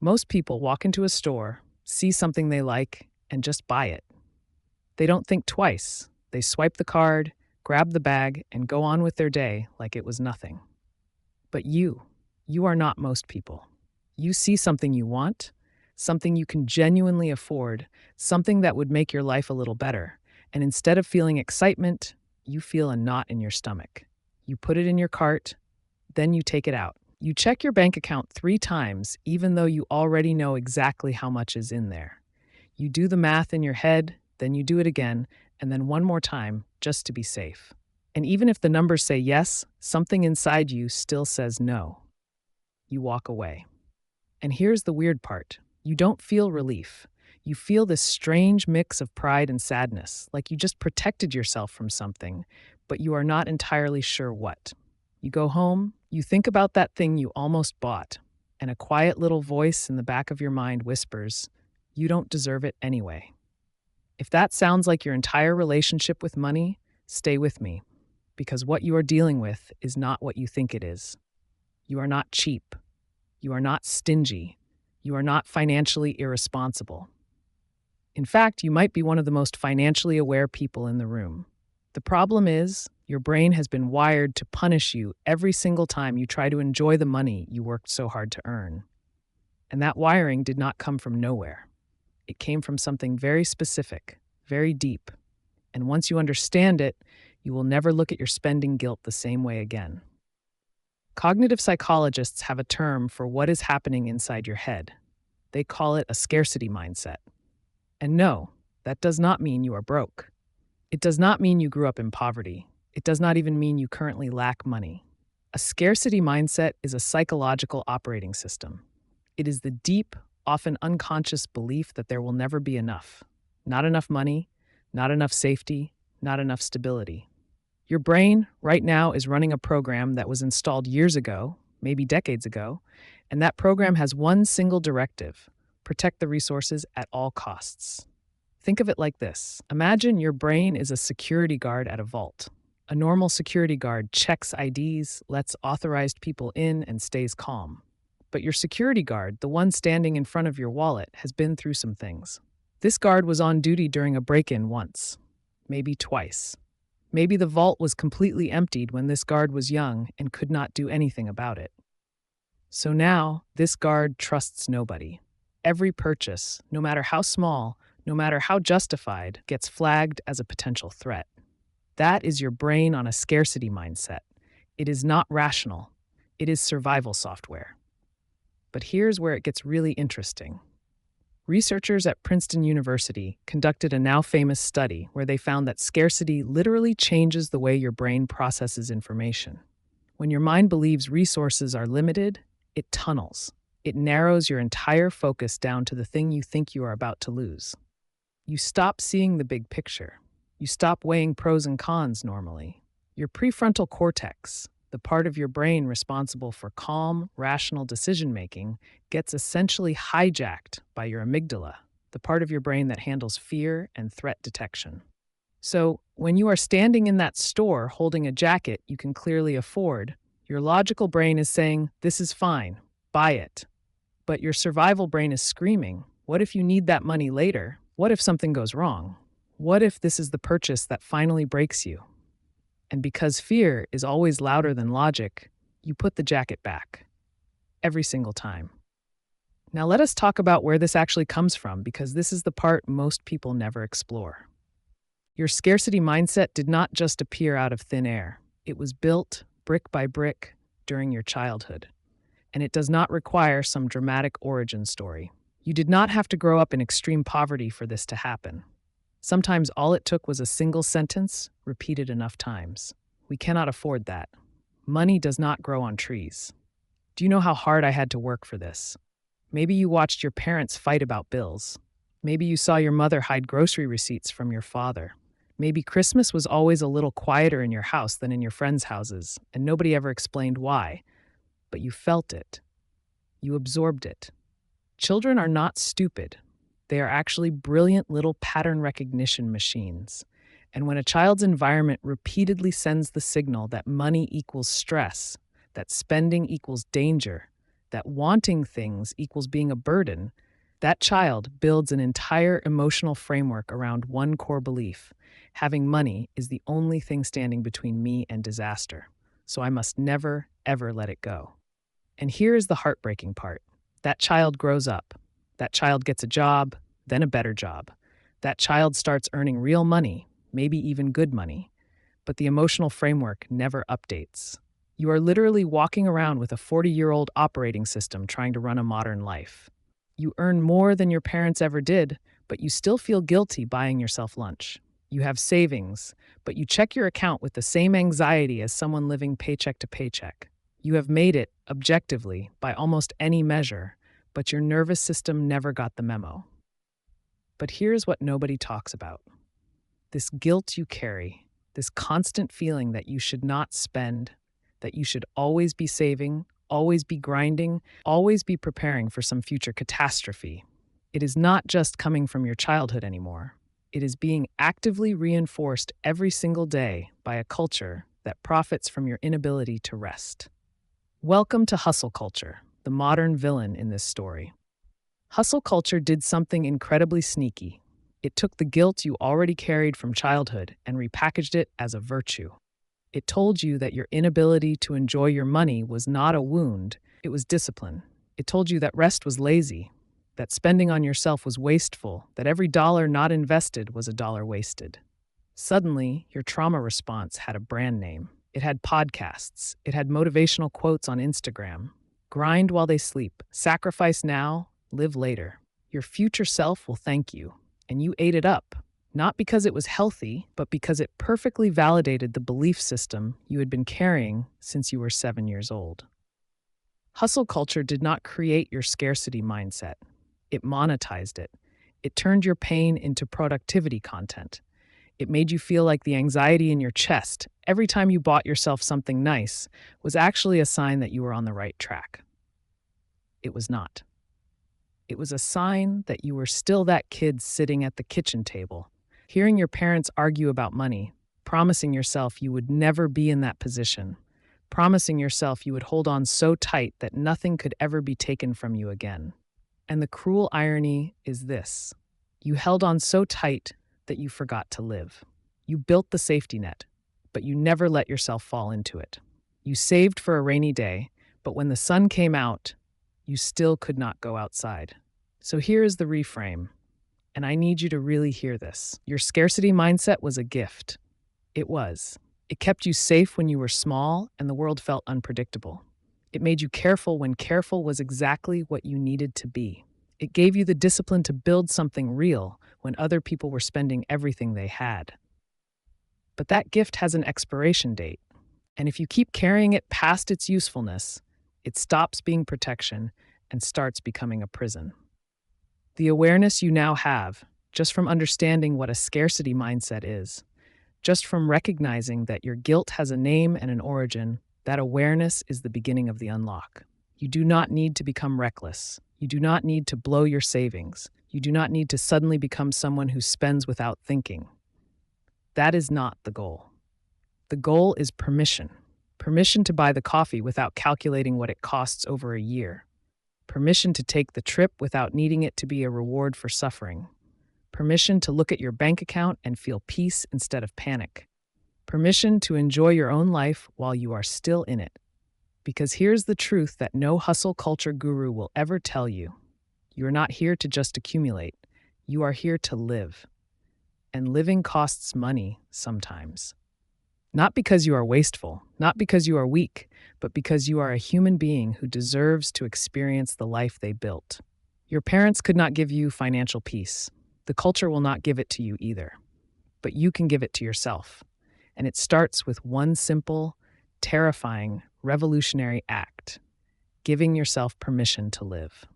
Most people walk into a store, see something they like, and just buy it. They don't think twice. They swipe the card, grab the bag, and go on with their day like it was nothing. But you are not most people. You see something you want, something you can genuinely afford, something that would make your life a little better. And instead of feeling excitement, you feel a knot in your stomach. You put it in your cart, then you take it out. You check your bank account 3 times, even though you already know exactly how much is in there. You do the math in your head, then you do it again, and then one more time, just to be safe. And even if the numbers say yes, something inside you still says no. You walk away. And here's the weird part. You don't feel relief. You feel this strange mix of pride and sadness, like you just protected yourself from something, but you are not entirely sure what. You go home, you think about that thing you almost bought, and a quiet little voice in the back of your mind whispers, "You don't deserve it anyway." If that sounds like your entire relationship with money, stay with me, because what you are dealing with is not what you think it is. You are not cheap. You are not stingy. You are not financially irresponsible. In fact, you might be one of the most financially aware people in the room. The problem is, your brain has been wired to punish you every single time you try to enjoy the money you worked so hard to earn. And that wiring did not come from nowhere. It came from something very specific, very deep. And once you understand it, you will never look at your spending guilt the same way again. Cognitive psychologists have a term for what is happening inside your head. They call it a scarcity mindset. And no, that does not mean you are broke. It does not mean you grew up in poverty. It does not even mean you currently lack money. A scarcity mindset is a psychological operating system. It is the deep, often unconscious belief that there will never be enough. Not enough money, not enough safety, not enough stability. Your brain, right now, is running a program that was installed years ago, maybe decades ago, and that program has one single directive: protect the resources at all costs. Think of it like this. Imagine your brain is a security guard at a vault. A normal security guard checks IDs, lets authorized people in, and stays calm. But your security guard, the one standing in front of your wallet, has been through some things. This guard was on duty during a break-in once, maybe twice. Maybe the vault was completely emptied when this guard was young and could not do anything about it. So now, this guard trusts nobody. Every purchase, no matter how small, no matter how justified, gets flagged as a potential threat. That is your brain on a scarcity mindset. It is not rational. It is survival software. But here's where it gets really interesting. Researchers at Princeton University conducted a now famous study where they found that scarcity literally changes the way your brain processes information. When your mind believes resources are limited, it tunnels. It narrows your entire focus down to the thing you think you are about to lose. You stop seeing the big picture. You stop weighing pros and cons normally. Your prefrontal cortex, the part of your brain responsible for calm, rational decision-making, gets essentially hijacked by your amygdala, the part of your brain that handles fear and threat detection. So, when you are standing in that store holding a jacket you can clearly afford, your logical brain is saying, "This is fine, buy it." But your survival brain is screaming, "What if you need that money later? What if something goes wrong? What if this is the purchase that finally breaks you?" And because fear is always louder than logic, you put the jacket back. Every single time. Now let us talk about where this actually comes from, because this is the part most people never explore. Your scarcity mindset did not just appear out of thin air. It was built, brick by brick, during your childhood. And it does not require some dramatic origin story. You did not have to grow up in extreme poverty for this to happen. Sometimes all it took was a single sentence, repeated enough times. We cannot afford that. Money does not grow on trees. Do you know how hard I had to work for this? Maybe you watched your parents fight about bills. Maybe you saw your mother hide grocery receipts from your father. Maybe Christmas was always a little quieter in your house than in your friends' houses, and nobody ever explained why. But you felt it. You absorbed it. Children are not stupid. They are actually brilliant little pattern recognition machines. And when a child's environment repeatedly sends the signal that money equals stress, that spending equals danger, that wanting things equals being a burden, that child builds an entire emotional framework around one core belief: having money is the only thing standing between me and disaster, so I must never, ever let it go. And here is the heartbreaking part. That child grows up. That child gets a job, then a better job. That child starts earning real money, maybe even good money. But the emotional framework never updates. You are literally walking around with a 40-year-old operating system trying to run a modern life. You earn more than your parents ever did, but you still feel guilty buying yourself lunch. You have savings, but you check your account with the same anxiety as someone living paycheck to paycheck. You have made it, objectively, by almost any measure, but your nervous system never got the memo. But here's what nobody talks about. This guilt you carry, this constant feeling that you should not spend, that you should always be saving, always be grinding, always be preparing for some future catastrophe. It is not just coming from your childhood anymore. It is being actively reinforced every single day by a culture that profits from your inability to rest. Welcome to hustle culture, the modern villain in this story. Hustle culture did something incredibly sneaky. It took the guilt you already carried from childhood and repackaged it as a virtue. It told you that your inability to enjoy your money was not a wound, it was discipline. It told you that rest was lazy, that spending on yourself was wasteful, that every dollar not invested was a dollar wasted. Suddenly, your trauma response had a brand name. It had podcasts. It had motivational quotes on Instagram. Grind while they sleep. Sacrifice now. Live later. Your future self will thank you. And you ate it up. Not because it was healthy, but because it perfectly validated the belief system you had been carrying since you were 7 years old. Hustle culture did not create your scarcity mindset. It monetized it. It turned your pain into productivity content. It made you feel like the anxiety in your chest every time you bought yourself something nice was actually a sign that you were on the right track. It was not. It was a sign that you were still that kid sitting at the kitchen table, hearing your parents argue about money, promising yourself you would never be in that position, promising yourself you would hold on so tight that nothing could ever be taken from you again. And the cruel irony is this: you held on so tight that you forgot to live. You built the safety net, but you never let yourself fall into it. You saved for a rainy day, but when the sun came out, you still could not go outside. So here is the reframe, and I need you to really hear this. Your scarcity mindset was a gift. It was. It kept you safe when you were small and the world felt unpredictable. It made you careful when careful was exactly what you needed to be. It gave you the discipline to build something real when other people were spending everything they had. But that gift has an expiration date, and if you keep carrying it past its usefulness, it stops being protection and starts becoming a prison. The awareness you now have, just from understanding what a scarcity mindset is, just from recognizing that your guilt has a name and an origin, that awareness is the beginning of the unlock. You do not need to become reckless. You do not need to blow your savings. You do not need to suddenly become someone who spends without thinking. That is not the goal. The goal is permission. Permission to buy the coffee without calculating what it costs over a year. Permission to take the trip without needing it to be a reward for suffering. Permission to look at your bank account and feel peace instead of panic. Permission to enjoy your own life while you are still in it. Because here's the truth that no hustle culture guru will ever tell you. You are not here to just accumulate. You are here to live. And living costs money sometimes. Not because you are wasteful, not because you are weak, but because you are a human being who deserves to experience the life they built. Your parents could not give you financial peace. The culture will not give it to you either. But you can give it to yourself. And it starts with one simple, terrifying, revolutionary act: giving yourself permission to live.